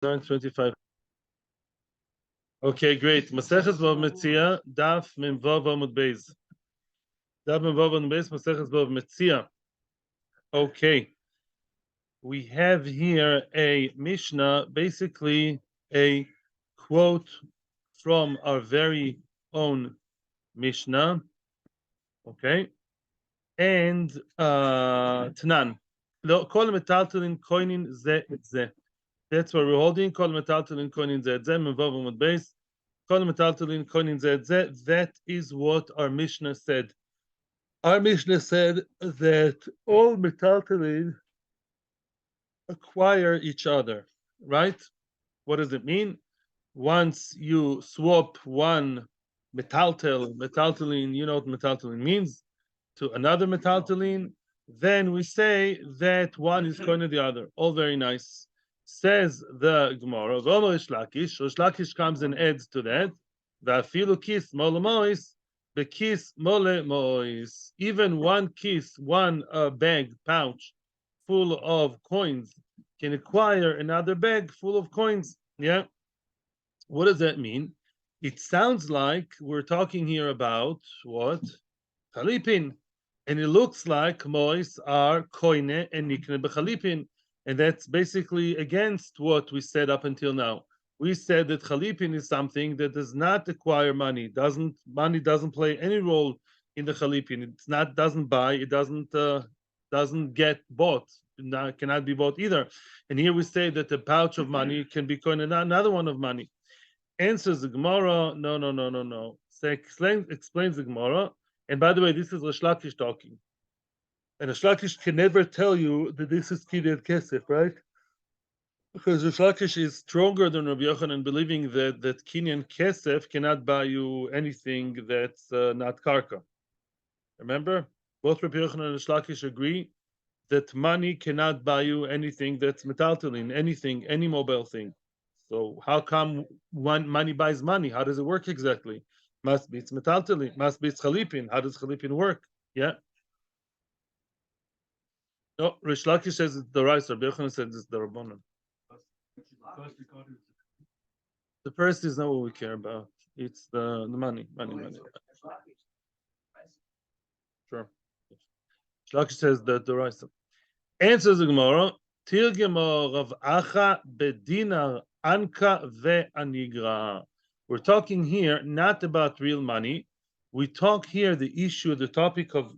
9:25. Okay, great. Maseches Bava Metzia, Daf Mem Bava Amud Beis. Daf Mem Bava Amud Beis, Maseches Bava Metzia. Okay, we have here a Mishnah, basically a quote from our very own Mishnah. Okay, and Tanan. Kol metaltalin koinin ze et ze. That's what we're holding. Kol metaltalin koinin ze et ze. Mem Bava Amud Beis. That is what our Mishnah said. Our Mishnah said that all metaltalin acquire each other, right? What does it mean? Once you swap one metaltalin, you know what metaltalin means, to another metaltalin, then we say that one is going to the other. All very nice. Says the Gemara, Rish Lakish comes and adds to that. Even one kiss, one bag, pouch full of coins can acquire another bag full of coins. Yeah. What does that mean? It sounds like we're talking here about what? Chalifin. And it looks like mois are koine and nikne bechalifin. And that's basically against what we said up until now. We said that chalifin is something that does not acquire money. Money doesn't play any role in the chalifin. It's not doesn't buy. It doesn't get bought. Cannot be bought either. And here we say that a pouch of money can be koine another one of money. Answers the Gemara, no. So explains the Gemara. And by the way, this is Rish Lakish talking. And Rish Lakish can never tell you that this is kinyan kesef, right? Because Rish Lakish is stronger than Rabbi Yochanan, believing that kinyan kesef cannot buy you anything that's not karka. Remember? Both Rabbi Yochanan and Rish Lakish agree that money cannot buy you anything that's metaltalin, anything, any mobile thing. So how come money buys money? How does it work exactly? Must be it's metaltalin, must be it's chalifin. How does chalifin work? Yeah. No, Rish Lakish says it's the rice. Rabbi Yochanan says it's the rabbanon. The first is not what we care about. It's the money. Sure. Rish Lakish says that the rice. Answers the Gemara. Tirgemo Rav Acha bedinar anka ve'anigra. We're talking here not about real money. We talk here the topic of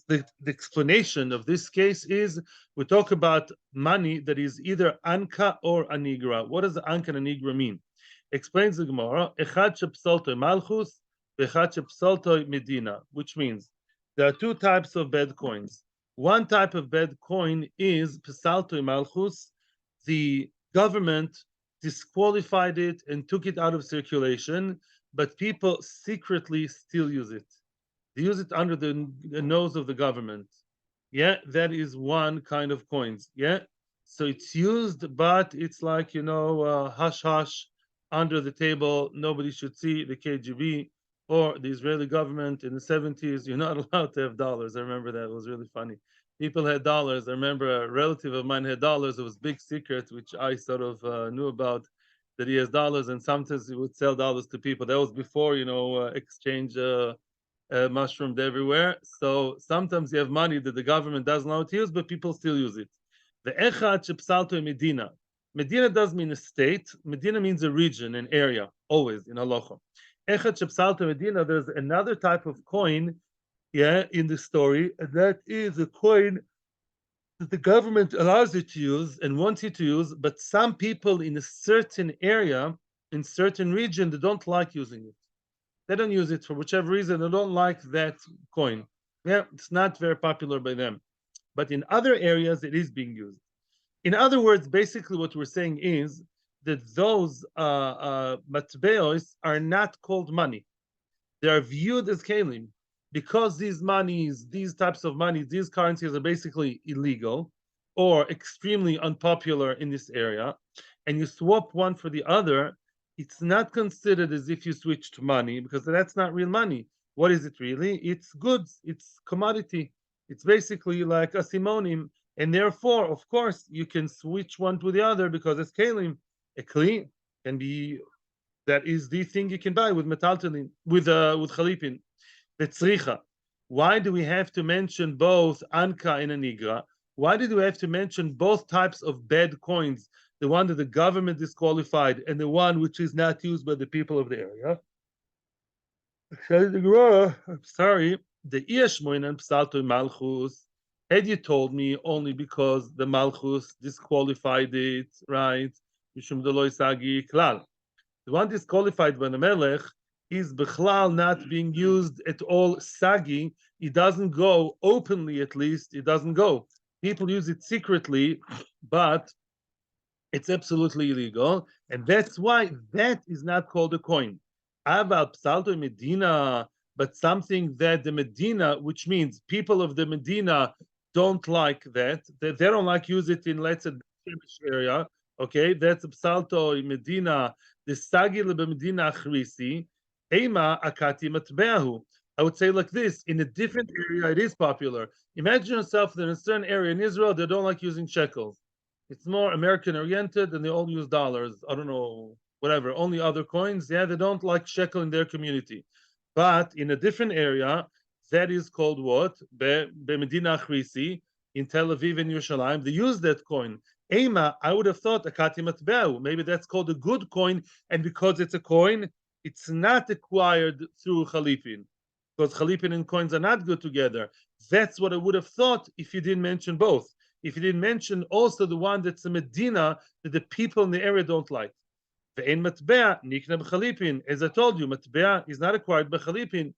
the explanation of this case is we talk about money that is either anka or anigra. What does anka and anigra mean? Explains the Gemara, echad shepsaltoi malchus, vechad shepsaltoi medina, which means there are two types of bad coins. One type of bad coin is psaltoi malchus. The government disqualified it and took it out of circulation, but people secretly still use it. They use it under the nose of the government. Yeah, that is one kind of coins. Yeah, so it's used, but it's like hush hush under the table. Nobody should see. The KGB or the Israeli government in the 70s. You're not allowed to have dollars. I remember that. It was really funny. People had dollars. I remember a relative of mine had dollars. It was a big secret, which I sort of knew about, that he has dollars, and sometimes he would sell dollars to people. That was before, exchange mushroomed everywhere. So sometimes you have money that the government doesn't know how to use, but people still use it. The echad shepsalto Medina. Medina does mean a state. Medina means a region, an area, always in halacha. Echad shepsalto Medina, there's another type of coin, in the story, and that is a coin that the government allows you to use and wants you to use, but some people in a certain area, in certain region, they don't like using it. They don't use it for whichever reason. They don't like that coin. Yeah, it's not very popular by them. But in other areas, it is being used. In other words, basically what we're saying is that those matbeos are not called money. They are viewed as kelim. Because these types of money, these currencies are basically illegal or extremely unpopular in this area, and you swap one for the other, it's not considered as if you switched money, because that's not real money. What is it really? It's goods, it's commodity. It's basically like a simonim, and therefore, of course, you can switch one to the other because it's kelim. A keli can be, that is the thing you can buy with metaltalin, with chalifin. Betzricha. Why do we have to mention both anka and anigra? Why did we have to mention both types of bad coins? The one that the government disqualified and the one which is not used by the people of the area. I'm sorry. The Iashmoin and Psalto Malchus. Had you told me only because the Malchus disqualified it, right? Mishum Deloy Sagi Klal. The one disqualified by the Melech is Bechlal not being used at all Sagi. It doesn't go openly, at least. It doesn't go. People use it secretly, but it's absolutely illegal. And that's why that is not called a coin. Aval Psalto Medina, but something that the Medina, which means people of the Medina don't like that. They don't like use it in, let's say, the area. Okay, that's Psalto Medina, the Sagi Medina Achrisi, Ema Akati Matbeahu. I would say like this: in a different area, it is popular. Imagine yourself that in a certain area in Israel, they don't like using shekels. It's more American oriented and they all use dollars. I don't know, whatever, only other coins. Yeah, they don't like shekel in their community. But in a different area, that is called what? Medina Achrisi, in Tel Aviv and Yerushalayim, they use that coin. Ema, I would have thought akati matbeu. Maybe that's called a good coin, and because it's a coin, it's not acquired through chalifin, because chalifin and coins are not good together. That's what I would have thought if you didn't mention both. If you didn't mention also the one that's a Medina that the people in the area don't like. Ve'en matbea nikna b'chalipin. As I told you, matbea is not acquired by chalipin.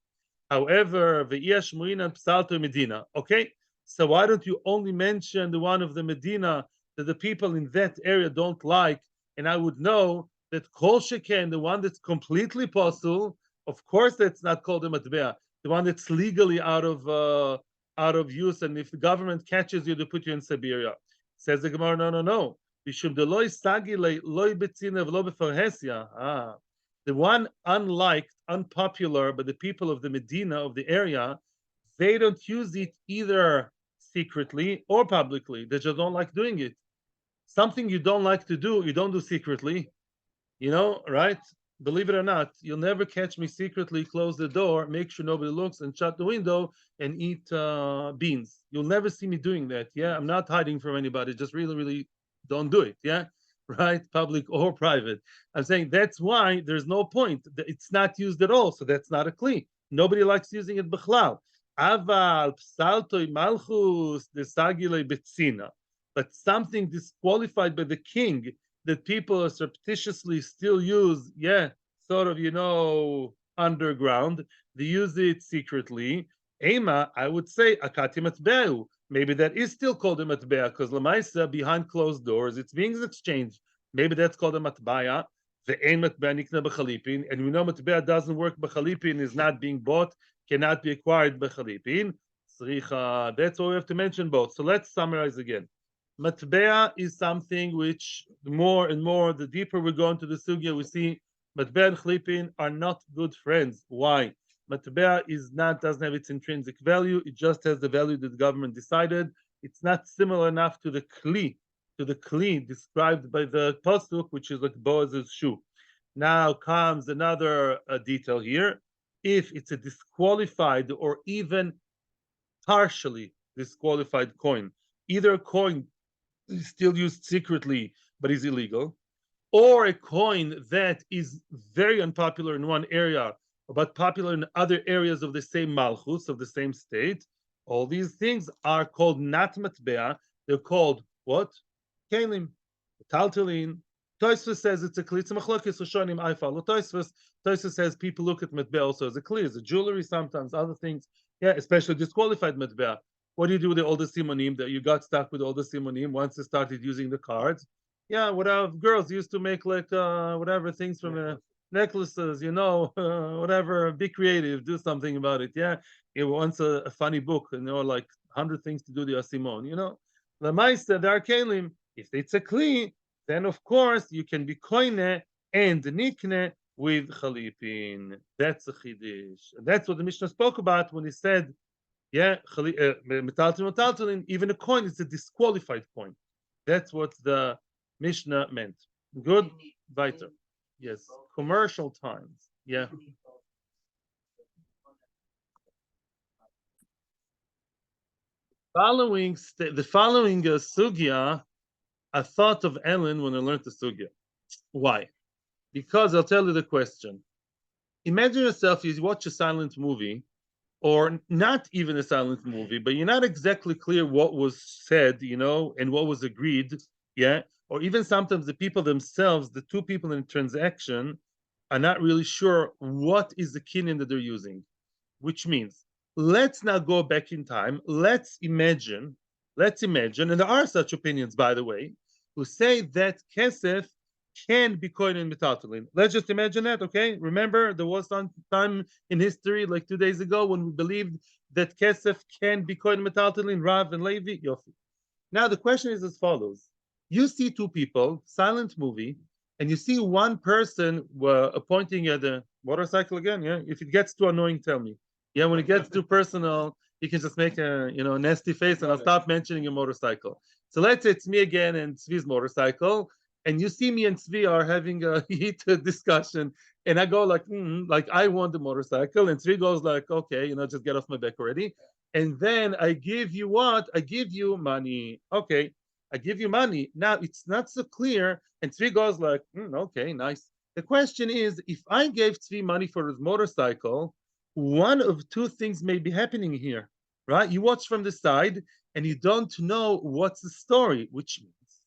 However, ve'iyash mu'inan psalto Medina. Okay, so why don't you only mention the one of the Medina that the people in that area don't like? And I would know that kol sheken, the one that's completely possible, of course that's not called a matbea. The one that's legally out of use, and if the government catches you, they put you in Siberia. Says the Gemara, no. The one unliked, unpopular, but the people of the Medina, of the area, they don't use it either secretly or publicly. They just don't like doing it. Something you don't like to do, you don't do secretly. Right? Believe it or not, you'll never catch me secretly close the door, make sure nobody looks, and shut the window and eat beans. You'll never see me doing that. Yeah, I'm not hiding from anybody. Just really, really don't do it. Yeah, right? Public or private. I'm saying that's why there's no point. It's not used at all, so that's not a kli. Nobody likes using it b'chlal. Aval psaltoi malchus desagile betzina. But something disqualified by the king that people surreptitiously still use, sort of, underground. They use it secretly. Ema, I would say, akati matbeu. Maybe that is still called a matbea, because lamaisa, behind closed doors, it's being exchanged. Maybe that's called a matbaya. The ein matbea nikna b'chalipin, and we know matbea doesn't work b'chalipin, is not being bought, cannot be acquired b'chalipin. Sricha, that's why we have to mention both. So let's summarize again. Matbea is something which more and more, the deeper we go into the sugya, we see matbea and chalipin are not good friends. Why? Matbea doesn't have its intrinsic value. It just has the value that the government decided. It's not similar enough to the keli described by the pasuk, which is like Boaz's shoe. Now comes another detail here. If it's a disqualified or even partially disqualified coin, either a coin is still used secretly but is illegal, or a coin that is very unpopular in one area but popular in other areas of the same malchus, of the same state, all these things are called not matbea. They're called what? Kelim, taltalin. Tosfos says it's a kli. It's a machlokes rishonim. I follow Tosfos. Tosfos says people look at matbea also as a kli, as a jewelry, sometimes other things. Yeah, especially disqualified matbea. What do you do with all the simonim that you got stuck with all the simonim once you started using the cards? Yeah, whatever girls used to make like whatever things from necklaces, whatever. Be creative, do something about it. Yeah, it wants a funny book, like 100 things to do the asimon. The meister there are kelim. If it's a kli, then of course you can be koine and nikne with chalifin. That's a chiddush. That's what the Mishnah spoke about when he said, metaltalin, even a coin is a disqualified coin. That's what the Mishnah meant. Good. Weiter. Yes. Commercial times. Yeah. The following sugya, I thought of Ellen when I learned the sugya. Why? Because I'll tell you the question. Imagine yourself, you watch a silent movie, or not even a silent movie, but you're not exactly clear what was said, and what was agreed, yeah? Or even sometimes the people themselves, the two people in a transaction, are not really sure what is the kinyan that they're using, which means let's now go back in time. Let's imagine, and there are such opinions, by the way, who say that kesef can be coined in metatolin. Let's just imagine that, okay? Remember, there was some time in history, like 2 days ago, when we believed that kesef can be coined in metatolin, Rav and Levi. Yofi. Now the question is as follows: you see two people, silent movie, and you see one person pointing at the motorcycle again. Yeah, if it gets too annoying, tell me. Yeah, when it gets too personal, you can just make a nasty face, and I'll stop mentioning your motorcycle. So let's say it's me again and Tzvi's motorcycle, and you see me and Tzvi are having a heated discussion, and I go like I want the motorcycle, and Tzvi goes like, okay, just get off my back already. And then I give you what? I give you money. Okay, I give you money. Now it's not so clear, and Tzvi goes like, okay, nice. The question is, if I gave Tzvi money for his motorcycle, one of two things may be happening here, right? You watch from the side and you don't know what's the story, which means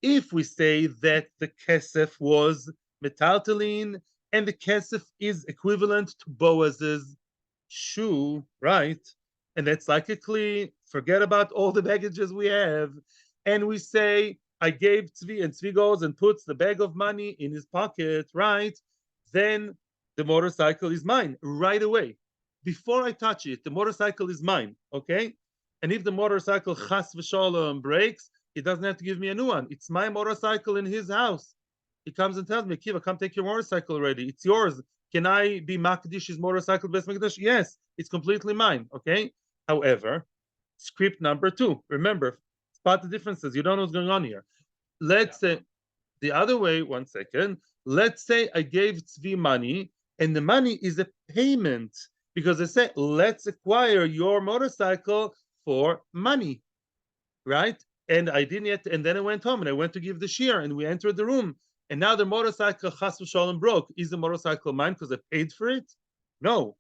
if we say that the kesef was metaltalin and the kesef is equivalent to Boaz's shoe, right? And that's like a keli. Forget about all the baggages we have. And we say, I gave Tzvi, and Tzvi goes and puts the bag of money in his pocket, right? Then the motorcycle is mine right away. Before I touch it, the motorcycle is mine, okay? And if the motorcycle chas v'sholom breaks, he doesn't have to give me a new one. It's my motorcycle in his house. He comes and tells me, Kiva, come take your motorcycle already. It's yours. Can I be Makdish's motorcycle best Makdish? Yes, it's completely mine. Okay. However, script number 2. Remember, spot the differences. You don't know what's going on here. Let's say the other way, 1 second. Let's say I gave Tzvi money, and the money is a payment because I say, let's acquire your motorcycle for money, right? And I didn't yet, and then I went home and I went to give the shiur, and we entered the room, and now the motorcycle chas v'shalom broke. Is the motorcycle mine because I paid for it? No,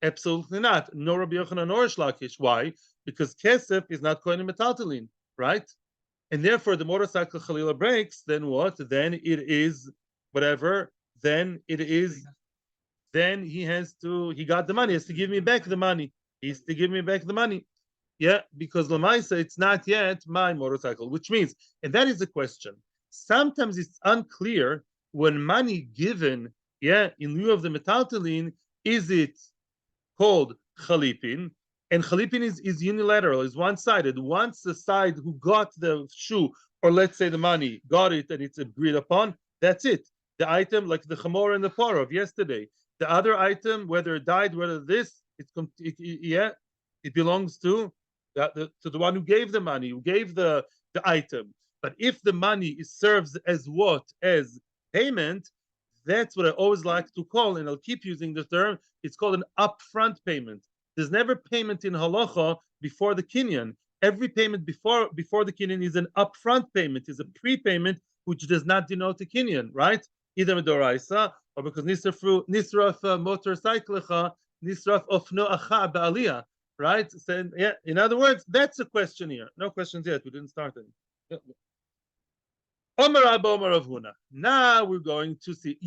absolutely not. Nor Rabbi Yochanan nor Reish Lakish. Why? Because kesef is not kohen metaltalin, right? And therefore the motorcycle chalila breaks. Then what? Then it is whatever. Then it is. Then he got the money. He has to give me back the money. He has to give me back the money. Yeah, because Lamaisa, it's not yet my motorcycle, which means, and that is the question. Sometimes it's unclear when money given, yeah, in lieu of the metaltalin, is it called chalifin? And chalifin is unilateral, is one-sided. Once the side who got the shoe, or let's say the money, got it and it's agreed upon, that's it. The item, like the chamor and the par of yesterday. The other item, whether it died, whether this, it belongs to the one who gave the money, who gave the item. But if the money serves as what? As payment, that's what I always like to call, and I'll keep using the term, it's called an upfront payment. There's never payment in halacha before the kinyan. Every payment before the kinyan is an upfront payment, is a prepayment, which does not denote a kinyan, right? Either medoraisa, or because nisraf motorcyclecha, nisraf ofnoacha ba'aliyah, right? So, yeah, in other words, that's a question here. No questions yet. We didn't start any. Omer Abba Omer Rav Huna. Now we're going to see.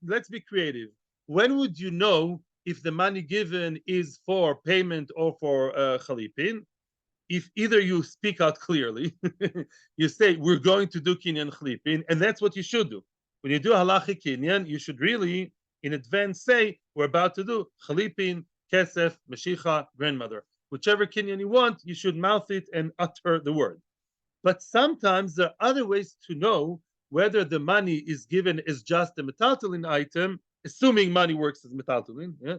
Let's be creative. When would you know if the money given is for payment or for chalipin? If either you speak out clearly, you say, we're going to do kinyan chalipin, and that's what you should do. When you do halachic kinyan, you should really, in advance, say, we're about to do chalipin, kesef, meshicha, grandmother. Whichever kinyan you want, you should mouth it and utter the word. But sometimes there are other ways to know whether the money is given as just a metaltalin item, assuming money works as metaltalin, yeah?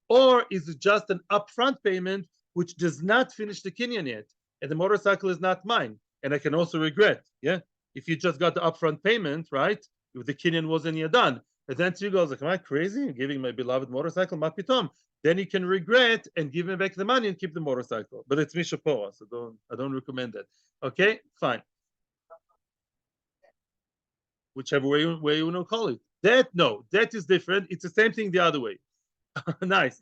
Or is it just an upfront payment which does not finish the kinyan yet, and the motorcycle is not mine, and I can also regret, yeah? if you just got the upfront payment, right? If the kinyan wasn't yet done. And then Tzvi goes like, am I crazy? I'm giving my beloved motorcycle, mapitom. Then you can regret and give him back the money and keep the motorcycle. But it's mishapoa, so I don't recommend that. Okay, fine. Whichever way you want to call it. That is different. It's the same thing the other way. Nice.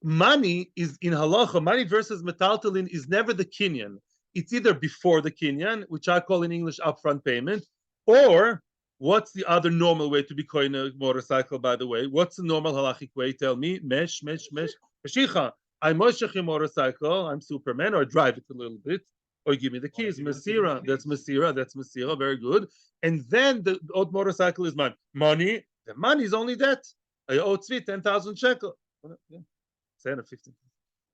Money is in halacha. Money versus metaltalin is never the kinyan. It's either before the kinyan, which I call in English upfront payment, or what's the other normal way to be coin a motorcycle? By the way, what's the normal halachic way? Tell me. Meshicha. I moshech a motorcycle. I'm Superman, or I drive it a little bit, or give me the keys. Mesira. That's Mesira. Very good. And then the old motorcycle is mine. Money. The money is only that. I owe Tzvi 10,000 shekel. Yeah. 10 or 15.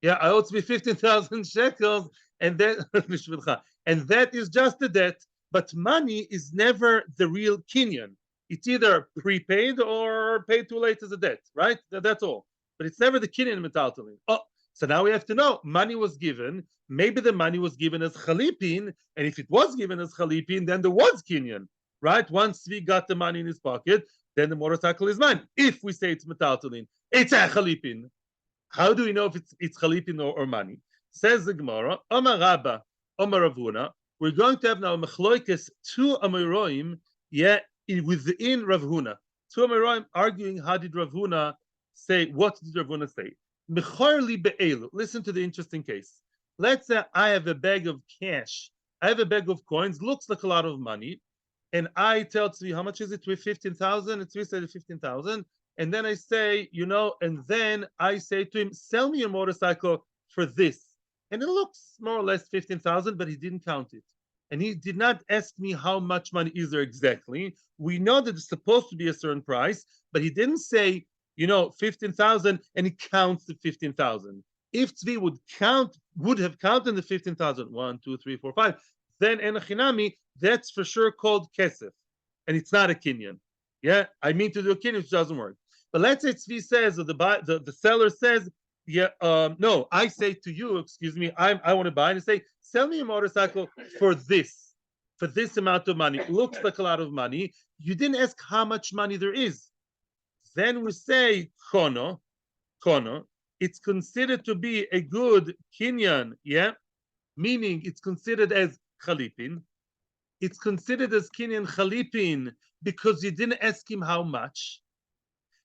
Yeah, I owe to be 15,000 shekels, and that is just the debt. But money is never the real kinyan. It's either prepaid or paid too late as a debt, right? That's all. But it's never the kinyan metaltalin. Oh, so now we have to know money was given. Maybe the money was given as chalifin, and if it was given as chalifin, then there was kinyan, right? Once we got the money in his pocket, then the motorcycle is mine. If we say it's metaltalin, it's a chalifin. How do we know if it's chalifin or money? Says the Gemara, Omar Rabba, Omar Ravuna. We're going to have now mechloikes two Amoraim, within Rav Huna. Two Amoraim arguing how did Rav Huna say, what did Rav Huna say? Mechorli be'elu. Listen to the interesting case. Let's say I have a bag of cash. I have a bag of coins, looks like a lot of money. And I tell Tzvi, how much is it? 15,000. And Tzvi said 15,000. And then I say, and then I say to him, sell me your motorcycle for this. And it looks more or less 15,000, but he didn't count it. And he did not ask me how much money is there exactly. We know that it's supposed to be a certain price, but he didn't say, 15,000, and he counts the 15,000. If Tzvi would have counted the 15,000, 1, 2, 3, 4, 5, then enachinami, that's for sure called kesef. And it's not a kinyan. Yeah, I mean to do a kinyan, which doesn't work. But let's say Tzvi says, or the seller says, no, I say to you, excuse me, I want to buy, and I say, sell me a motorcycle for this amount of money. Looks like a lot of money. You didn't ask how much money there is. Then we say, kono, it's considered to be a good kinyan, meaning it's considered as chalifin. It's considered as kinyan chalifin because you didn't ask him how much.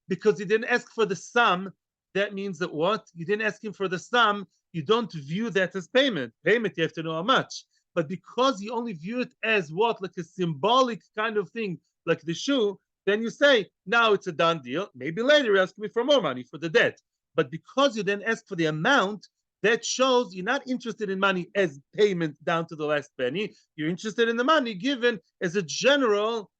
Because you didn't ask for the sum, that means that what? You didn't ask him for the sum, you don't view that as payment. Payment, you have to know how much. But because you only view it as what? Like a symbolic kind of thing, like the shoe, then you say, now it's a done deal. Maybe later you ask me for more money for the debt. But because you didn't ask for the amount, that shows you're not interested in money as payment down to the last penny. You're interested in the money given as a general,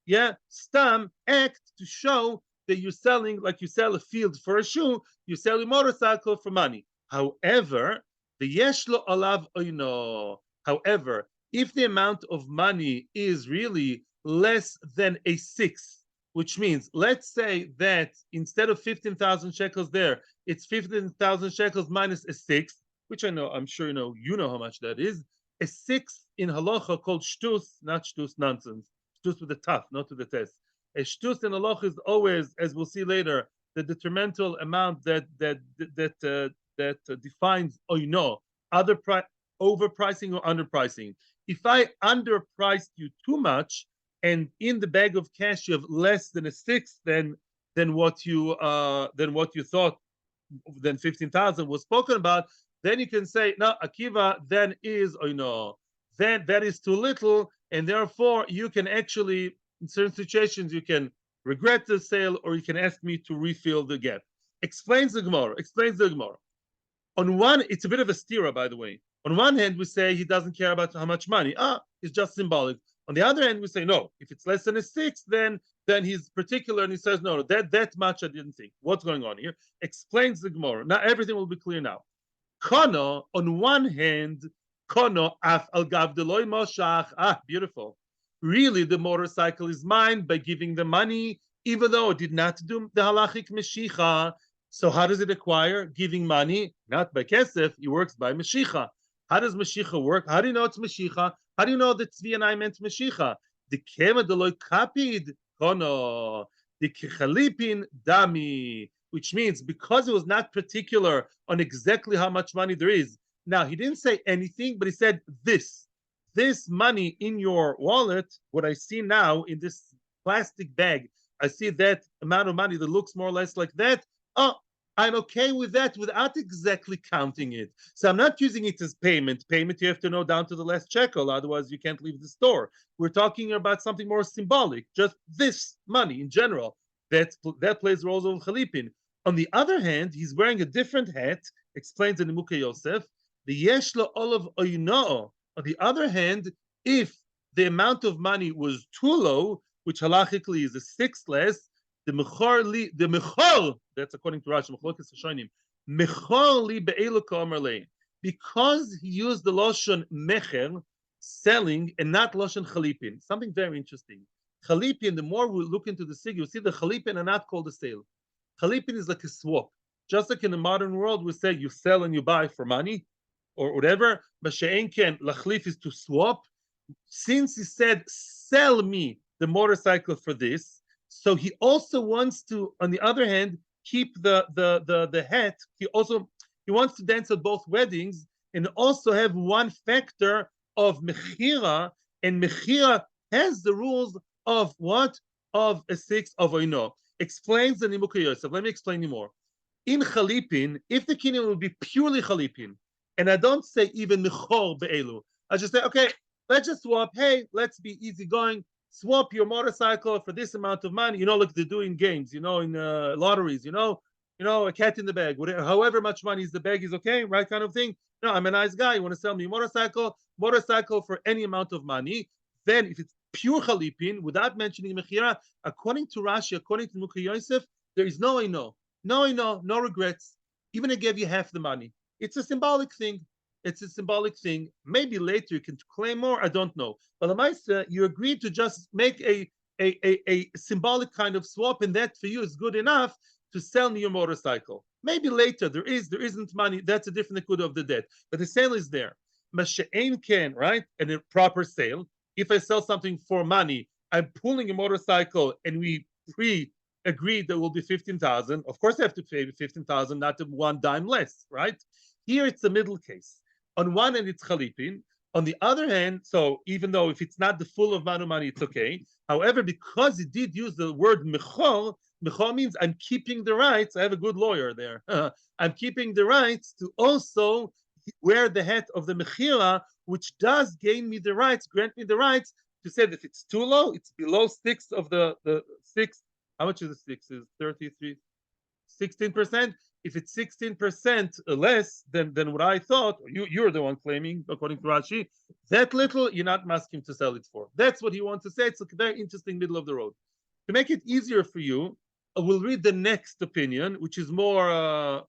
stam act to show that you're selling, like you sell a field for a shoe, you sell a motorcycle for money. However, the yeshlo alav oino. However, if the amount of money is really less than a sixth, which means, let's say that instead of 15,000 shekels there, it's 15,000 shekels minus a sixth, which I'm sure you know how much that is. A sixth in halacha called shtus, not shtus nonsense, shtus with the taf, not with the test. A shtus in halacha is always, as we'll see later, the detrimental amount that defines oino, overpricing or underpricing. If I underpriced you too much, and in the bag of cash you have less than a sixth than what you thought, than 15,000 was spoken about, then you can say, no, Akiva, then is oino, then that is too little, and therefore you can actually, in certain situations, you can regret the sale, or you can ask me to refill the gap. Explains the Gemara. On one, it's a bit of a stira, by the way. On one hand, we say he doesn't care about how much money. It's just symbolic. On the other hand, we say, no, if it's less than a sixth, then he's particular, and he says, no, that much I didn't think. What's going on here? Explains the Gemara. Now, everything will be clear now. Kono, on one hand, kono af al gav deloy moshach. Beautiful. Really, the motorcycle is mine by giving the money, even though it did not do the halachic meshicha. So how does it acquire? Giving money, not by kesef, it works by meshicha. How does meshicha work? How do you know it's meshicha? How do you know that Tzvi and I meant Meshicha? The Kema Deloy Kapid, Kono, the chalifin Dami, which means because it was not particular on exactly how much money there is. Now, he didn't say anything, but he said this money in your wallet, what I see now in this plastic bag, I see that amount of money that looks more or less like that. Oh, I'm okay with that without exactly counting it. So I'm not using it as payment. Payment you have to know down to the last shekel, otherwise you can't leave the store. We're talking about something more symbolic, just this money in general. That plays roles of chalifin. On the other hand, he's wearing a different hat, explains in Nimuke Yosef, the yeshlo olav oino. On the other hand, if the amount of money was too low, which halachically is a sixth less, the mechor, that's according to Rashi, mechor li be'elu ka'omer lein. Because he used the loshon mecher, selling, and not loshon chalipin. Something very interesting. Chalipin, the more we look into the sig, you see the chalipin are not called a sale. Chalipin is like a swap. Just like in the modern world, we say you sell and you buy for money or whatever. But she'en ken, lachlif is to swap. Since he said, sell me the motorcycle for this, so he also wants to, on the other hand, keep the hat. He wants to dance at both weddings and also have one factor of mechira, and mechira has the rules of what? Of a six of oino. Explains the Nimuke Yosef. Let me explain you more. In chalipin, if the kinyan will be purely chalipin, and I don't say even mechor be'elu, I just say, okay, let's just swap. Hey, let's be easygoing. Swap your motorcycle for this amount of money. Like they do in games, in lotteries, a cat in the bag. Whatever, however much money is the bag is okay, right? Kind of thing. No, I'm a nice guy. You want to sell me a motorcycle for any amount of money. Then if it's pure chalipin, without mentioning mechira, according to Rashi, according to Nimuke Yosef, there is no no regrets. Even I gave you half the money. It's a symbolic thing. It's a symbolic thing. Maybe later you can claim more. I don't know. But Lamaisa, you agreed to just make a symbolic kind of swap, and that for you is good enough to sell me your motorcycle. Maybe later there isn't money. That's a different good of the debt. But the sale is there. Masha'ain can, right? And a proper sale. If I sell something for money, I'm pulling a motorcycle and we agreed that will be 15,000. Of course I have to pay 15,000, not one dime less, right? Here it's a middle case. On one hand, it's chalipin. On the other hand, so even though if it's not the full amount of money, it's okay. However, because he did use the word mechor means I'm keeping the rights. I have a good lawyer there. I'm keeping the rights to also wear the hat of the mechira, which does grant me the rights to say that if it's too low, it's below six of the six. How much is the six? Is 33, 16%? If it's 16% less than what I thought, you're the one claiming, according to Rashi, that little you're not asking him to sell it for. That's what he wants to say. It's a very interesting middle of the road. To make it easier for you, we'll read the next opinion, which is more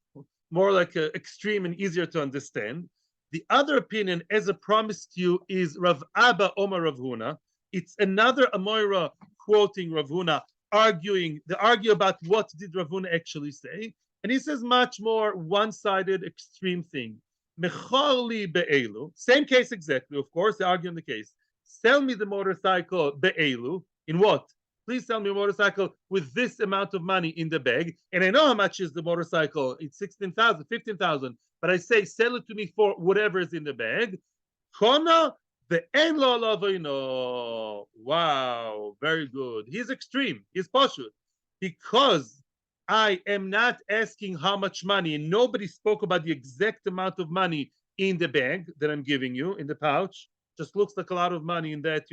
like extreme and easier to understand. The other opinion, as I promised you, is Rav Abba Omar Rav Huna. It's another Amoira quoting Rav Huna, they argue about what did Rav Huna actually say. And he says much more one-sided, extreme thing. Mecharli be'elu. Same case exactly, of course, they argue in the case. Sell me the motorcycle be'elu. In what? Please sell me a motorcycle with this amount of money in the bag. And I know how much is the motorcycle. It's 16,000, 15,000. But I say, sell it to me for whatever is in the bag. Kona ve'en lo lavino. Wow, very good. He's extreme. He's pashut. Because I am not asking how much money, and nobody spoke about the exact amount of money in the bag that I'm giving you, in the pouch. Just looks like a lot of money in that,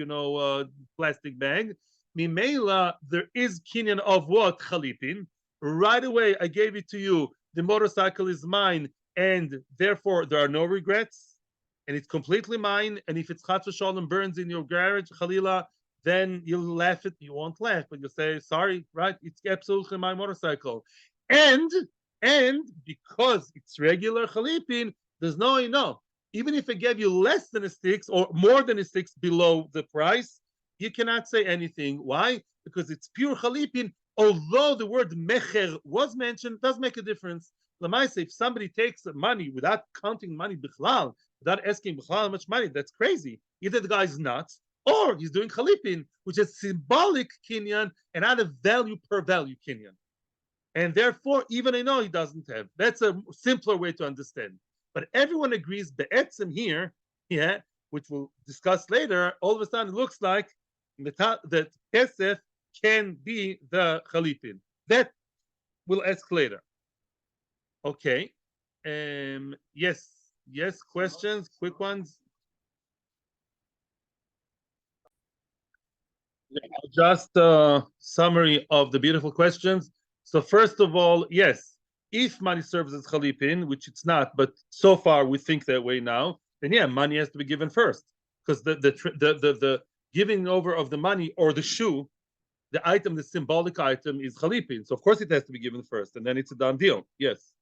plastic bag. Mimela, there is kinyan of what? Chalipin. Right away, I gave it to you. The motorcycle is mine, and therefore there are no regrets, and it's completely mine. And if it's chatz v'shalom burns in your garage, Chalila, then you'll laugh at, you won't laugh, but you'll say, sorry, right? It's absolutely my motorcycle. And because it's regular chalipin, there's no. Even if I gave you less than a six or more than a six below the price, you cannot say anything. Why? Because it's pure chalipin. Although the word mecher was mentioned, does make a difference. Lamaisa, if somebody takes money without counting money bichlal, without asking how much money. That's crazy. Either the guy's nuts or he's doing chalifin, which is symbolic kinyan and not a value per value kinyan. And therefore, even I know he doesn't have. That's a simpler way to understand. But everyone agrees be'etzem here, yeah, which we'll discuss later, all of a sudden it looks like that kesef can be the chalifin. That we'll ask later. Okay. Yes, questions, quick ones. Just a summary of the beautiful questions. So first of all, yes, if money serves as chalifin, which it's not, but so far we think that way now, then yeah, money has to be given first, because the giving over of the money or the shoe, the item, the symbolic item, is chalifin. So of course it has to be given first, and then it's a done deal. Yes.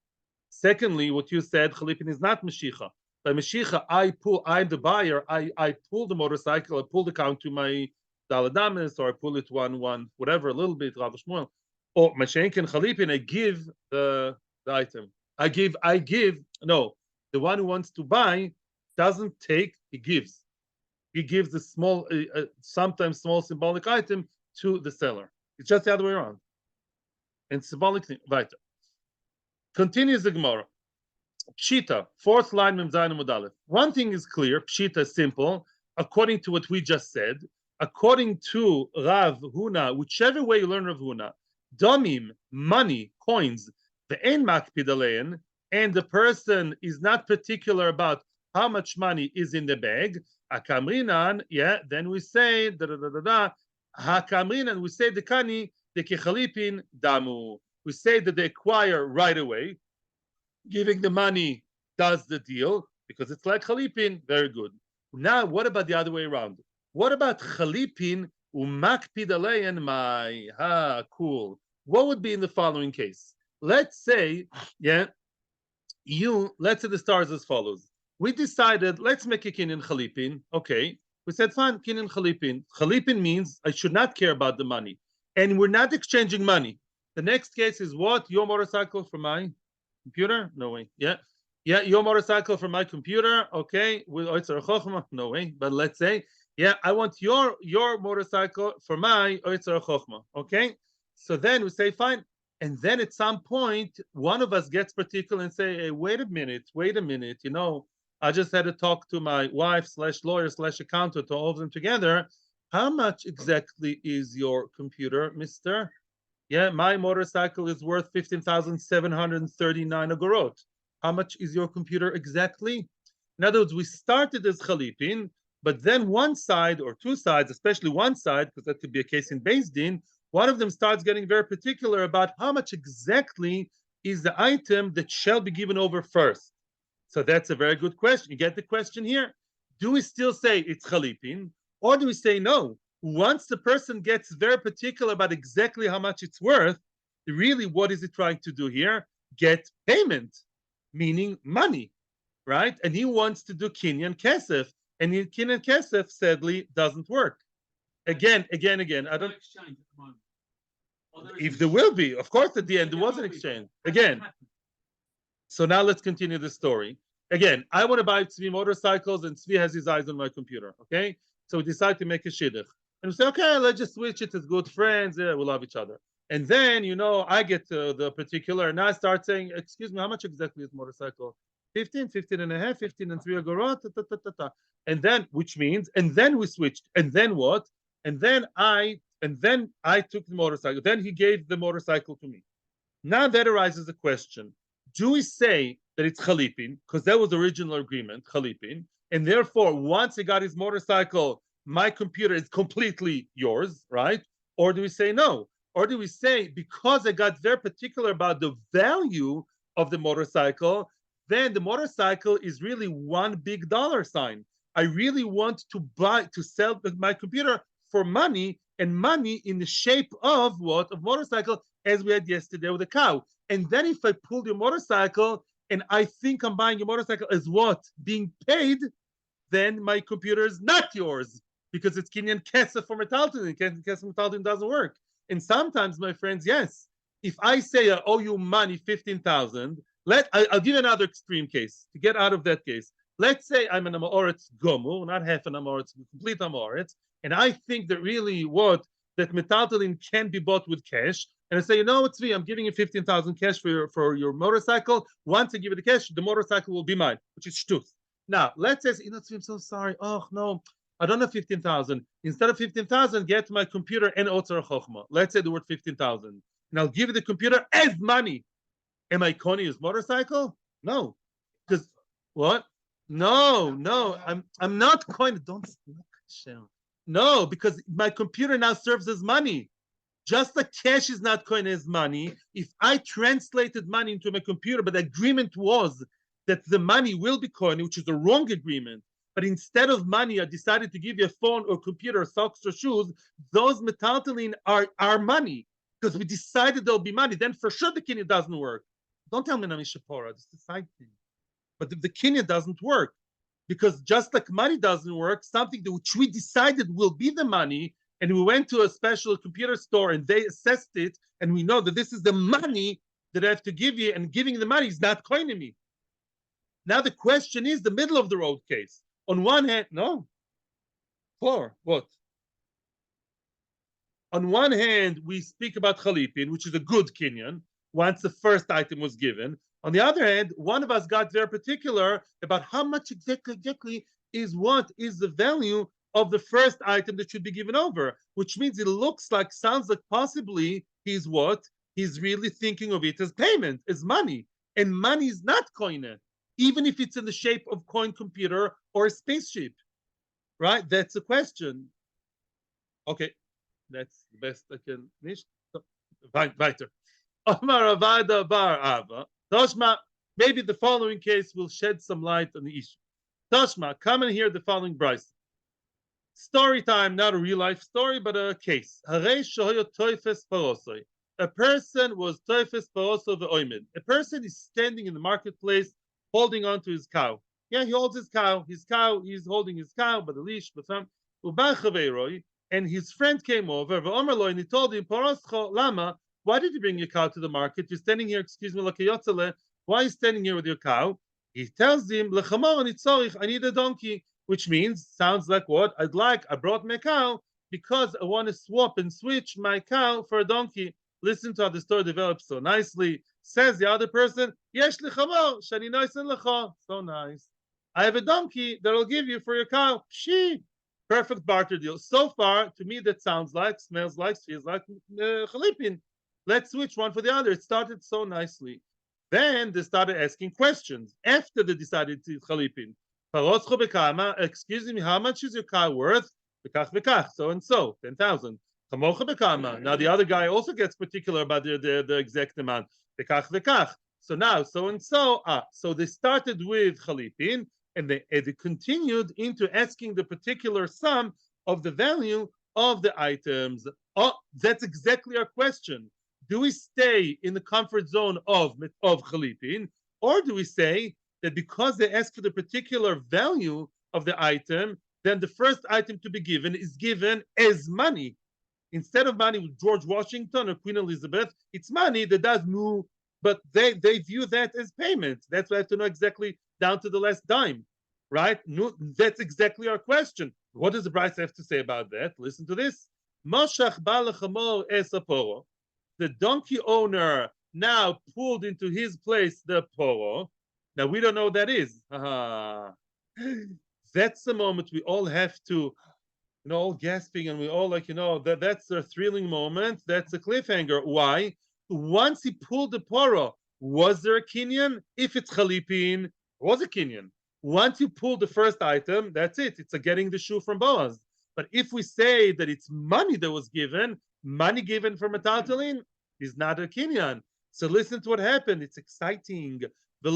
Secondly, what you said, chalifin is not meshicha. By meshicha, I'm the buyer. I pull the motorcycle, I pull the count to my daladamis, or I pull it one, whatever, a little bit, Rav Shmuel. Or mashenken chalifin, I give the item. I give. No, the one who wants to buy doesn't take. He gives. He gives the small, sometimes small symbolic item to the seller. It's just the other way around. And symbolic thing. Weiter. Continues the Gemara. Pshita, fourth line, Mem Zayin Amud Aleph. One thing is clear. Pshita is simple. According to what we just said, according to Rav Huna, whichever way you learn Rav Huna, domim, money, coins, ve'en makpid alein, and the person is not particular about how much money is in the bag. Akamrinan, yeah, then we say Hakamrinan, we say the kani, the kechalipin damu. We say that they acquire right away. Giving the money does the deal because it's like chalipin. Very good. Now, what about the other way around? What about chalipin umakpid alein my? Cool. What would be in the following case? Let's say, let's say the stars as follows. We decided, let's make a kinyan chalipin. Okay. We said, fine, kinyan chalipin. Chalipin means I should not care about the money. And we're not exchanging money. The next case is what? Your motorcycle for my computer? No way. Yeah. Your motorcycle for my computer. Okay. With Oitzer Chochma? No way. But let's say, I want your motorcycle for my Oitzer Chochma. Okay. So then we say, fine. And then at some point, one of us gets particular and say, hey, wait a minute. I just had to talk to my wife / lawyer / accountant, all of them together. How much exactly is your computer, mister? Yeah, my motorcycle is worth 15,739 agorot. How much is your computer exactly? In other words, we started as chalipin, but then one side or two sides, especially one side, because that could be a case in Beis Din, one of them starts getting very particular about how much exactly is the item that shall be given over first. So that's a very good question. You get the question here. Do we still say it's chalipin, or do we say no? Once the person gets very particular about exactly how much it's worth, really, what is he trying to do here? Get payment, meaning money, right? And he wants to do kinyan kesef, and kinyan kesef sadly doesn't work. Again. I don't. If there will be, of course, at the end there was an exchange. Again. So now let's continue the story. Again, I want to buy Tzvi motorcycles, and Tzvi has his eyes on my computer. Okay, so we decide to make a shidduch. And we say, okay, let's just switch it as good friends. Yeah, we love each other. And then, I get to the particular, and I start saying, excuse me, how much exactly is motorcycle? 15 and a half, 15 and 3 agorot, And then, which means, and then we switched. And then what? And then I took the motorcycle. Then he gave the motorcycle to me. Now that arises a question. Do we say that it's chalipin, because that was the original agreement, chalipin, and therefore, once he got his motorcycle, my computer is completely yours, right? Or do we say no? Or do we say, because I got very particular about the value of the motorcycle, then the motorcycle is really one big dollar sign. I really want to sell my computer for money, and money in the shape of what? Of motorcycle, as we had yesterday with the cow. And then if I pull your motorcycle, and I think I'm buying your motorcycle as what? Being paid, then my computer is not yours, because it's kinyan kesef for metalton. Kesef metalton doesn't work. And sometimes, my friends, yes, if I say I owe you money, 15,000, I'll give you another extreme case to get out of that case. Let's say I'm an Amoritz Gomu, not half an Amoritz, complete Amoritz, and I think that really that metaltalin can be bought with cash. And I say, you know what, Tzvi, I'm giving you 15,000 cash for your motorcycle. Once I give you the cash, the motorcycle will be mine, which is shtus. Now, let's say, you know, Tzvi, I'm so sorry. Oh, no, I don't have 15,000. Instead of 15,000, get my computer and Otzar Chochma. Let's say the word 15,000. And I'll give you the computer as money. Am I Connie his motorcycle? No. Because what? No. I'm not going to don't no, because my computer now serves as money. Just like cash is not coin as money. If I translated money into my computer, but the agreement was that the money will be coin, which is a wrong agreement. But instead of money, I decided to give you a phone or computer, socks or shoes. Those metaltalin are money because we decided there'll be money. Then for sure the kinyan doesn't work. Don't tell me Namishapora. This is a side thing. But if the kinyan doesn't work, because just like money doesn't work, something that which we decided will be the money, and we went to a special computer store and they assessed it, and we know that this is the money that I have to give you, and giving the money is not coining me. Now the question is the middle of the road case. On one hand, no. For what? On one hand, we speak about chalifin, which is a good kinyan, once the first item was given. On the other hand, one of us got very particular about how much exactly is the value of the first item that should be given over, which means it sounds like possibly he's really thinking of it as payment, as money. And money is not coin, even if it's in the shape of coin computer or a spaceship, right? That's the question. Okay, that's the best I can finish. Weiter. Omar Avada Bar Ava. Toshma, maybe the following case will shed some light on the issue. Toshma, come and hear the following Bryce. Story time, not a real life story, but a case. A person was toifes paroso ve'oimed. A person is standing in the marketplace holding on to his cow. Yeah, he holds his cow. He's holding his cow by the leash. And his friend came over, and he told him, Lama, why did you bring your cow to the market? You're standing here, excuse me, why are you standing here with your cow? He tells him, I need a donkey, which means, sounds like what? I brought my cow because I want to swap and switch my cow for a donkey. Listen to how the story develops so nicely. Says the other person, so nice. I have a donkey that I'll give you for your cow. Perfect barter deal. So far, to me, that sounds like, smells like, feels like chalifin. Let's switch one for the other. It started so nicely. Then they started asking questions after they decided to chalifin. Excuse me, how much is your cow worth? So and so, 10,000. Now the other guy also gets particular about the exact amount. So now, so and so. So they started with chalifin, and they continued into asking the particular sum of the value of the items. Oh, that's exactly our question. Do we stay in the comfort zone of chalifin, or do we say that because they ask for the particular value of the item, then the first item to be given is given as money? Instead of money with George Washington or Queen Elizabeth, it's money that does move, but they view that as payment. That's why I have to know exactly down to the last dime, right? No, that's exactly our question. What does the Bryce have to say about that? Listen to this. The donkey owner now pulled into his place the poro. Now we don't know what that is. That's the moment we all have to, all gasping, and we all that's a thrilling moment. That's a cliffhanger. Why? Once he pulled the poro, was there a kinyan? If it's chalifin, was a kinyan. Once you pull the first item, that's it. It's a getting the shoe from Boaz. But if we say that it's money that was given, money given for metaltalin is not a kinyan. So listen to what happened. It's exciting. The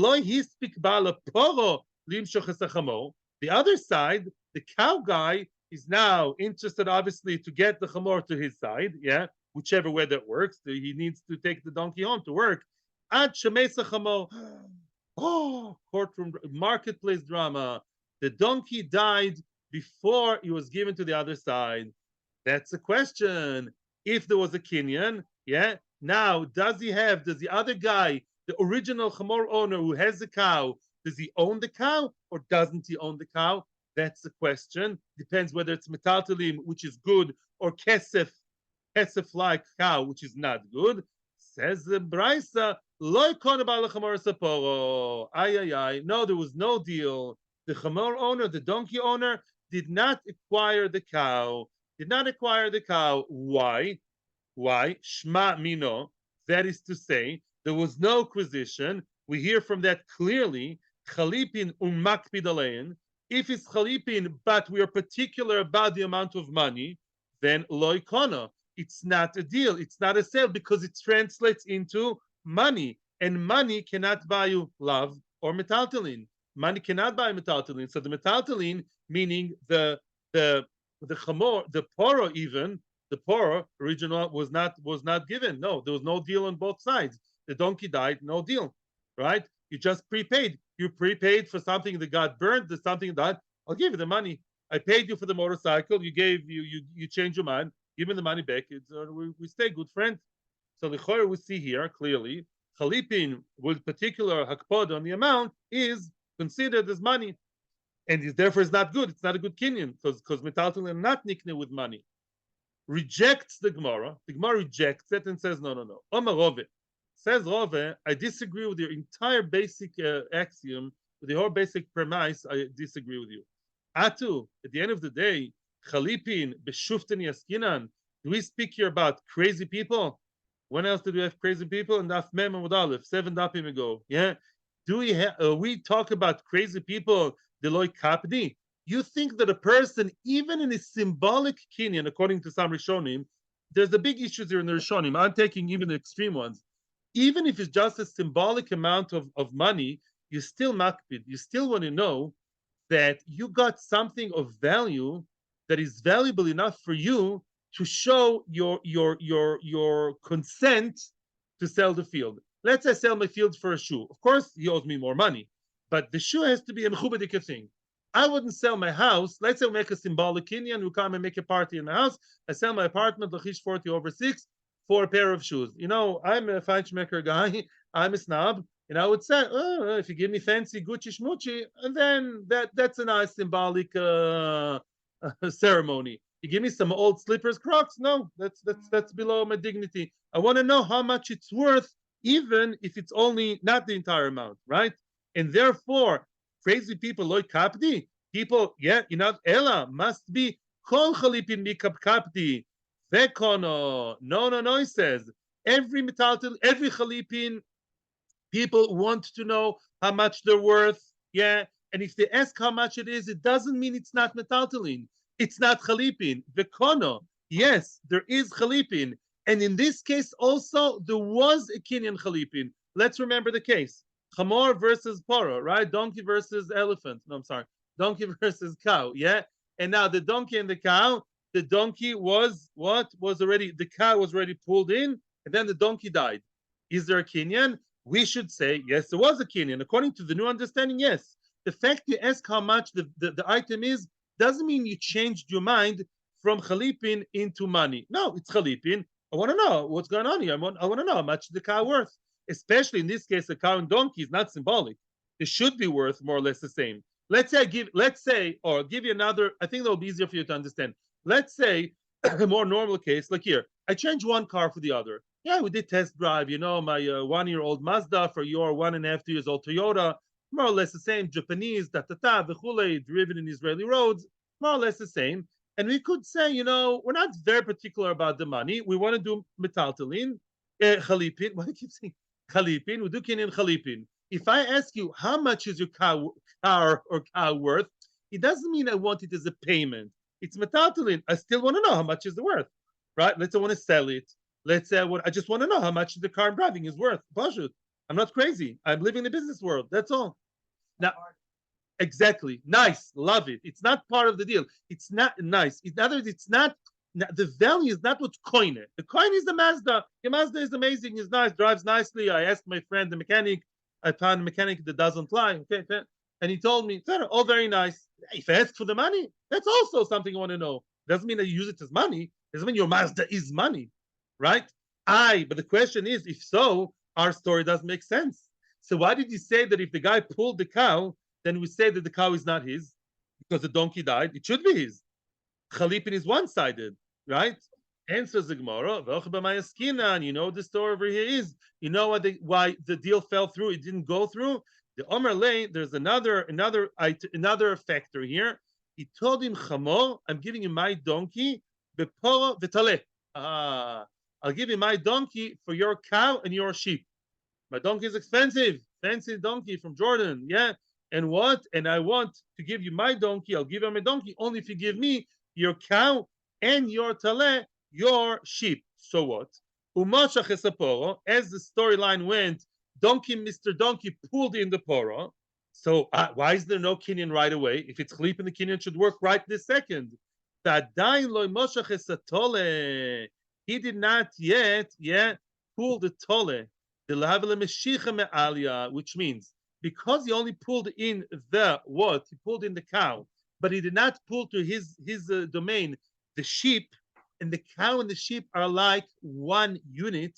other side, the cow guy is now interested, obviously, to get the chamor to his side. Yeah, whichever way that works. He needs to take the donkey home to work. Oh, courtroom, marketplace drama. The donkey died before he was given to the other side. That's a question. If there was a kinyan, yeah. Now, does the other guy, the original chamor owner who has the cow, Does he own the cow or doesn't he own the cow? That's the question. Depends whether it's metaltalim, which is good, or kesef-like cow, which is not good. Says the Brisa, loy kon balachamor saporo. Ay. No, there was no deal. The chamor owner, the donkey owner, did not acquire the cow. Did not acquire the cow. Why? Why? Shma mino. That is to say, there was no acquisition. We hear from that clearly. Chalipin umakpid alein. If it's chalipin, but we are particular about the amount of money, then loy kono. It's not a deal. It's not a sale because it translates into money, and money cannot buy you love or metaltalin. Money cannot buy metaltalin. So the metaltalin, meaning the chamor, the poro, even the poro original was not given. No, there was no deal on both sides. The donkey died, no deal, right? You just prepaid. You prepaid for something that got burned. There's something that I'll give you the money. I paid you for the motorcycle. You changed your mind. Give me the money back. We stay good friends. So the chor we see here clearly, chalipin with particular hakpod on the amount is considered as money, and therefore is not good. It's not a good kinyan because metaltalin are not nikne with money. Rejects the Gemara. The Gemara rejects it and says no. Omar Rove says Rove, I disagree with your entire basic axiom, with the whole basic premise. I disagree with you. Atu, at the end of the day, chalipin b'shuften yaskinan. Do we speak here about crazy people? When else did we have crazy people? In Daf Mem Amud Aleph, 7 dafim ago. Yeah. Do we talk about crazy people? Deloy kapdi. You think that a person, even in a symbolic kinyan, according to some Rishonim, there's a big issue here in the Rishonim. I'm taking even the extreme ones. Even if it's just a symbolic amount of money, you still makpid. You still want to know that you got something of value that is valuable enough for you to show your consent to sell the field. Let's say I sell my field for a shoe. Of course, he owes me more money, but the shoe has to be a mechubadik thing. I wouldn't sell my house. Let's say we make a symbolic kinyan. We come and make a party in the house. I sell my apartment, Lachish 40/6, for a pair of shoes. You know, I'm a feinschmecker guy. I'm a snob. And I would say, oh, if you give me fancy Gucci schmucci, and then that's a nice symbolic ceremony. You give me some old slippers, Crocs? No, that's below my dignity. I want to know how much it's worth, even if it's only not the entire amount, right? And therefore, crazy people, loy kapdi, people, Ella must be kol chalipin mikap kapdi, vekono. No, he says every chalipin, people want to know how much they're worth, yeah. And if they ask how much it is, it doesn't mean it's not metaltalin. It's not chalipin. Vekono, yes, there is chalipin, and in this case also there was a kinyan chalipin. Let's remember the case. Chamor versus poro, right? Donkey versus elephant. No, I'm sorry. Donkey versus cow, yeah? And now the donkey and the cow, the donkey was what? The cow was already pulled in, and then the donkey died. Is there a kinyan? We should say, yes, there was a kinyan. According to the new understanding, yes. The fact you ask how much the item is doesn't mean you changed your mind from chalipin into money. No, it's chalipin. I want to know what's going on here. I want to know how much the cow worth. Especially in this case, a cow and donkey is not symbolic. It should be worth more or less the same. I'll give you another, I think that'll be easier for you to understand. Let's say a more normal case, like here, I changed one car for the other. Yeah, we did test drive, my 1-year-old Mazda for your 1.5 years old Toyota, more or less the same, Japanese, v'chule, driven in Israeli roads, more or less the same. And we could say, we're not very particular about the money. We want to do metaltalin, chalipin. Why do you keep saying chalipin? We do kinyan chalipin. If I ask you how much is your car worth, it doesn't mean I want it as a payment. It's metaltalin. I still want to know how much is it worth, right? Let's say I want to sell it. Let's say I just want to know how much the car I'm driving is worth. Pashut. I'm not crazy. I'm living in the business world. That's all. Now, exactly. Nice. Love it. It's not part of the deal. It's not nice. In other words, it's not. The value is not what's coin it. The coin is the Mazda. The Mazda is amazing. It's nice. Drives nicely. I asked my friend, the mechanic. I found a mechanic that doesn't lie. Okay. And he told me, all very nice. If I ask for the money, that's also something I want to know. Doesn't mean I use it as money. Doesn't mean your Mazda is money, right? But the question is, if so, our story doesn't make sense. So why did you say that if the guy pulled the cow, then we say that the cow is not his because the donkey died? It should be his. Chalifin is one-sided, right? Answers the Gemara, and you know the story over here is. You know why the deal fell through? It didn't go through. The Omer Lay, there's another factor here. He told him, Chamor, I'm giving you my donkey, beporo v'taleh. I'll give you my donkey for your cow and your sheep. My donkey is expensive, fancy donkey from Jordan, yeah. And what? And I want to give you my donkey. I'll give you my donkey only if you give me your cow and your taleh, your sheep. So what? As the storyline went, Mr. Donkey pulled in the poro. So why is there no kinyan right away? If it's chalifin, the kinyan should work right this second. He did not yet pull the tole, which means because he only pulled in the what? He pulled in the cow, but he did not pull to his domain the sheep, and the cow and the sheep are like one unit.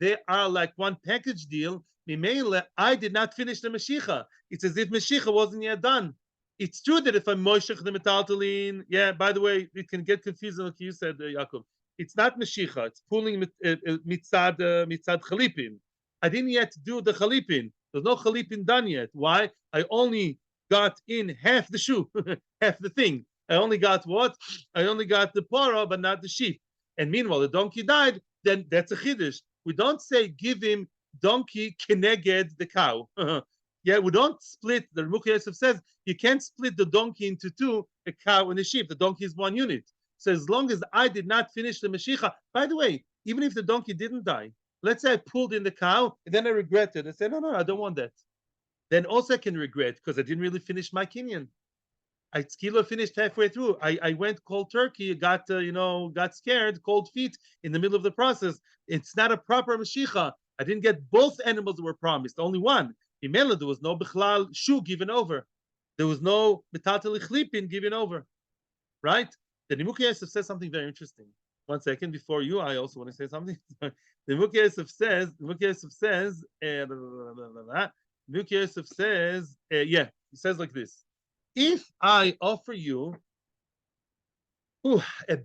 They are like one package deal. I did not finish the Mashiach. It's as if Mashiach wasn't yet done. It's true that if I'm Moshech the metaltalin, yeah, by the way, it can get confusing like you said, Yaakov. It's not Mashiach, it's pulling mitzad chalipin. I didn't yet do the chalipin. There's no chalipin done yet. Why? I only got in half the shoe, half the thing. I only got what? I only got the poro, but not the sheep. And meanwhile, the donkey died, then that's a chiddush. We don't say give him donkey keneged the cow. Yeah, we don't split. The Rebbe Yosef says you can't split the donkey into two, a cow and a sheep. The donkey is one unit. So as long as I did not finish the Mashiach, by the way, even if the donkey didn't die, let's say I pulled in the cow and then I regretted. I said, no, I don't want that. Then also I can regret because I didn't really finish my kinyan. I finished halfway through. I went cold turkey, got scared, cold feet in the middle of the process. It's not a proper Mashiach. I didn't get both animals that were promised, only one. In Mela, there was no Bichlal shoe given over. There was no Metatel Chlipin given over. Right? The Nimuk Yosef says something very interesting. 1 second before you, I also want to say something. The Nimuk Yosef says, he says like this. If I offer you a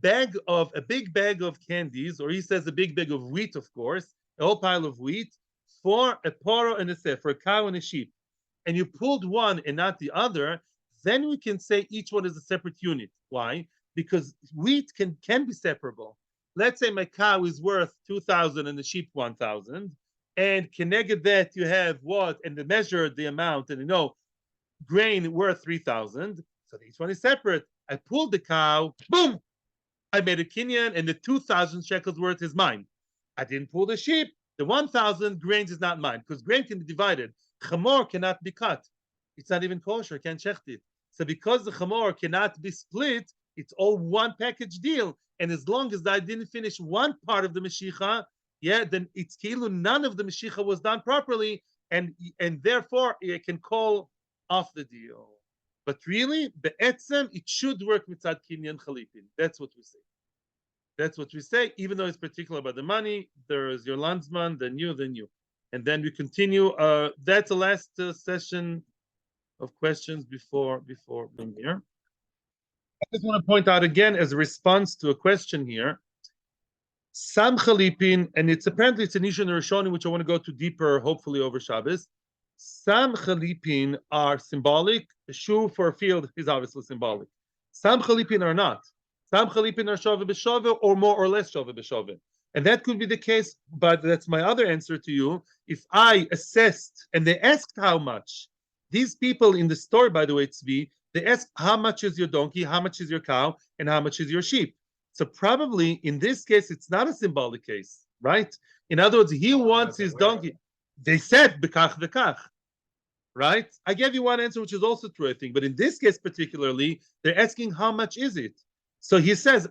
big bag of candies, or he says a big bag of wheat, of course, a whole pile of wheat, for a poro and a sef, for a cow and a sheep, and you pulled one and not the other, then we can say each one is a separate unit. Why? Because wheat can be separable. Let's say my cow is worth 2,000 and the sheep 1,000, and connected that you have what, and they measured the amount, and grain worth 3,000, so each one is separate. I pulled the cow, boom, I made a kinyan, and the 2,000 shekels worth is mine. I didn't pull the sheep. The 1,000 grains is not mine because grain can be divided. Chamor cannot be cut. It's not even kosher. Can't check it. So because the chamor cannot be split, it's all one package deal. And as long as I didn't finish one part of the Mashiach, then it's kelu none of the Mashiach was done properly, and therefore it can call off the deal. But really, be'etzem, it should work mitzad kinyan chalifin. That's what we say. That's what we say, even though it's particular about the money. There is your landsman, then you. And then we continue. That's the last session of questions before being here. I just want to point out again, as a response to a question here, some chalipin, and apparently it's an issue in the Rishonim, which I want to go to deeper, hopefully over Shabbos. Some chalipin are symbolic. A shoe for a field is obviously symbolic. Some chalipin are not. Some chalipin are shove b'shove, or more or less shove b'shove. And that could be the case, but that's my other answer to you. If I assessed, and they asked how much, these people in the story, by the way, Tzvi, they asked how much is your donkey, how much is your cow, and how much is your sheep. So probably in this case, it's not a symbolic case, right? In other words, he wants his donkey. They said bekach v'kach, right? I gave you one answer, which is also true, I think. But in this case particularly, they're asking how much is it? So he says,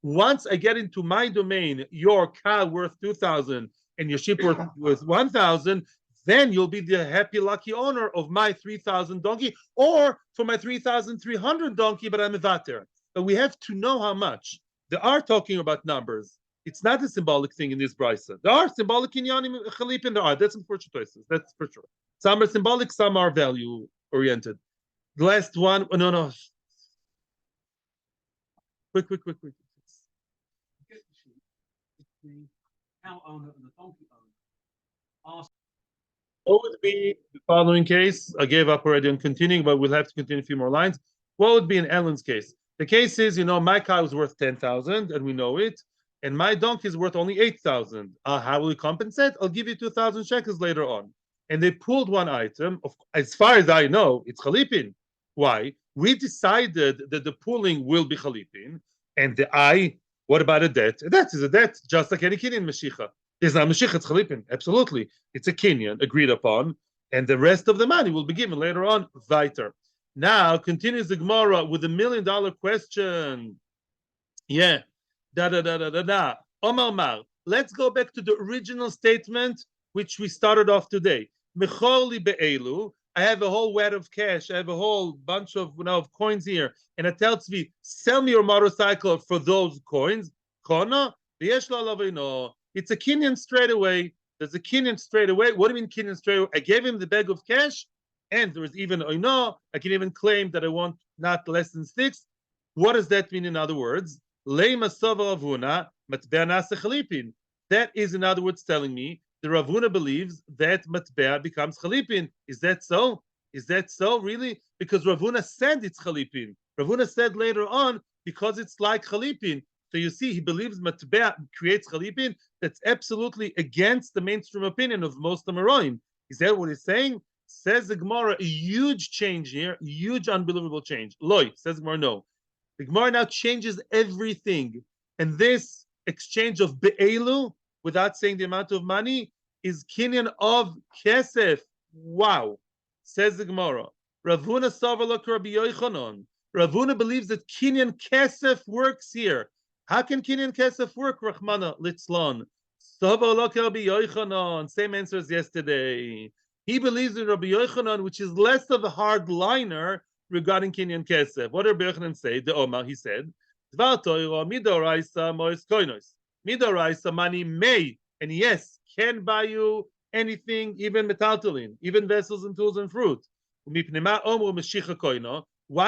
once I get into my domain, your cow worth 2,000 and your sheep worth 1,000, then you'll be the happy, lucky owner of my 3,000 donkey, or for my 3,300 donkey, but I'm a vater. But we have to know how much. They are talking about numbers. It's not a symbolic thing in this brisa. There are symbolic kinyanim chalifin. There are. That's unfortunate choices. That's for sure. Some are symbolic, some are value oriented. The last one. Oh, no. Quick. What would be the following case? I gave up already on continuing, but we'll have to continue a few more lines. What would be in Ellen's case? The case is, my cow is worth 10,000, and we know it, and my donkey is worth only 8,000. How will we compensate? I'll give you 2,000 shekels later on. And they pulled one item. As far as I know, it's chalifin. Why? We decided that the pooling will be chalifin, and what about a debt? A debt is a debt, just like any kinyan meshicha. It's not meshicha, it's chalifin. Absolutely. It's a kinyan agreed upon, and the rest of the money will be given later on. Weiter. Now continues the Gemara with $1 million question. Yeah. Omar Mar. Let's go back to the original statement which we started off today. Mechorli be'elu. I have a whole wad of cash. I have a whole bunch of coins here, and I tell Tzvi, sell me your motorcycle for those coins. Kona. It's a kinyan straight away. There's a kinyan straight away. What do you mean kinyan straight away? I gave him the bag of cash, and there was even I can even claim that I want not less than 6. What does that mean in other words? That is in other words telling me the Ravuna believes that matbea becomes chalipin. Is that so? Is that so really? Because Ravuna said it's chalipin. Ravuna said later on because it's like chalipin. So you see, he believes matbea creates chalipin. That's absolutely against the mainstream opinion of most Amoraim. Is that what he's saying? Says the Gemara, a huge change here, huge, unbelievable change. Loi, says the Gemara, no. The Gemara now changes everything. And this exchange of be'elu, without saying the amount of money, is kinyan of kesef. Wow. Says the Gemara. Ravuna Savalak Rabbi Yochanan. Ravuna believes that kinyan kesef works here. How can kinyan kesef work, Rachmana Litzlan? Savalak Rabbi Yochanan. Same answer as yesterday. He believes in Rabbi Yochanan, which is less of a hard liner regarding kinyan kesef. What did Rabbi Yochanan say? The Omar, he said, Dvar Torah midoraisa mois koinos. Midoraisa money may, and yes, can buy you anything, even metaltalin, even vessels and tools and fruit. Why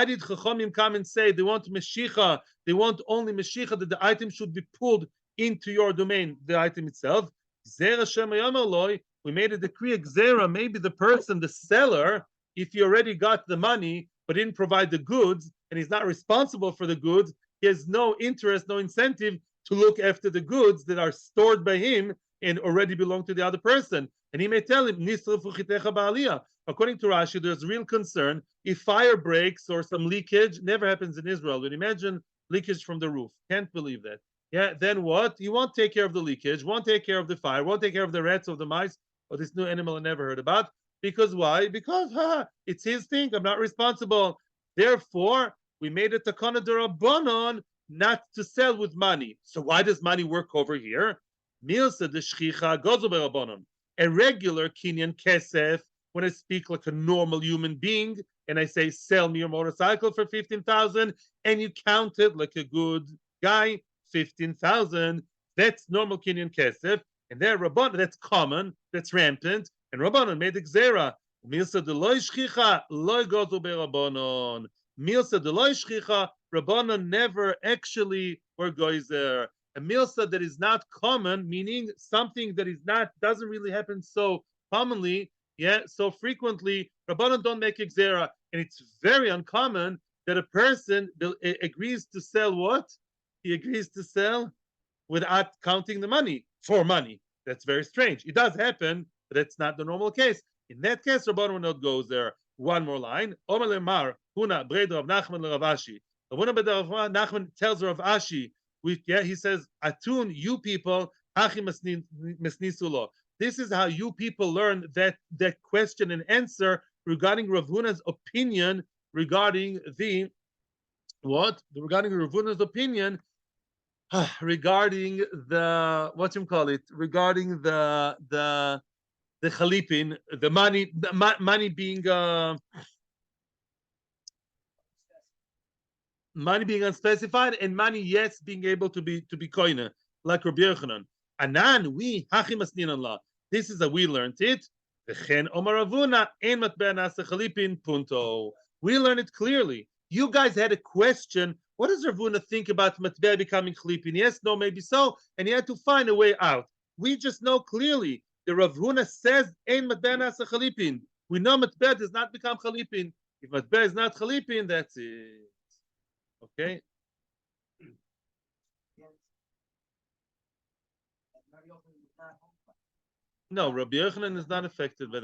did Chachamim come and say they want meshicha, they want only meshicha, that the item should be pulled into your domain, the item itself? We made a decree, Xera, maybe the person, the seller, if he already got the money but didn't provide the goods, and he's not responsible for the goods, he has no interest, no incentive to look after the goods that are stored by him and already belong to the other person. And he may tell him, according to Rashi, there's real concern if fire breaks or some leakage. Never happens in Israel. But imagine leakage from the roof. Can't believe that. Yeah, then what? You won't take care of the leakage, won't take care of the fire, won't take care of the rats or the mice or this new animal I never heard about. Because why? Because it's his thing. I'm not responsible. Therefore, we made a takana d'Rabbanan not to sell with money. So why does money work over here? Milsa de shchicha gozo b'Rabbanan. A regular kinyan kesef, when I speak like a normal human being, and I say, sell me your motorcycle for 15,000, and you count it like a good guy, 15,000, that's normal kinyan kesef. And there, Rabbanan, that's common, that's rampant, and Rabbanan made xera. Milsa de loy shchicha, loy gozo b'Rabbanan. Milsa de loy shchicha, Rabbanan never actually were goizer. A milsa that is not common, meaning something that is not, doesn't really happen so commonly, so frequently, Rabbanan don't make xera. And it's very uncommon that a person agrees to sell what? He agrees to sell without counting the money, for money. That's very strange. It does happen, but that's not the normal case. In that case, Rabbanan will not go there. One more line. Omer lemar, huna, breder of Nachman le Rav Ashi. Nachman tells Rav Ashi, he says, Atun, you people, this is how you people learn that question and answer regarding Rav Huna's opinion regarding the what? Regarding Rav Huna's opinion regarding the regarding the chalipin, the money being money being unspecified, and money, yes, being able to be koine. like Rabbi Yochanan. Anan, we, hachi masnin Allah. This is how we learned it. V'chen Omar Ravuna, ein matbea nasa chalipin, punto. We learn it clearly. You guys had a question. What does Ravuna think about matbea becoming chalipin? Yes, no, maybe so. And he had to find a way out. We just know clearly. The Ravuna says, ein matbea nasa chalipin. We know matbea does not become chalipin. If matbea is not chalipin, that's it. Okay? No, Rabbi Yochanan is not affected by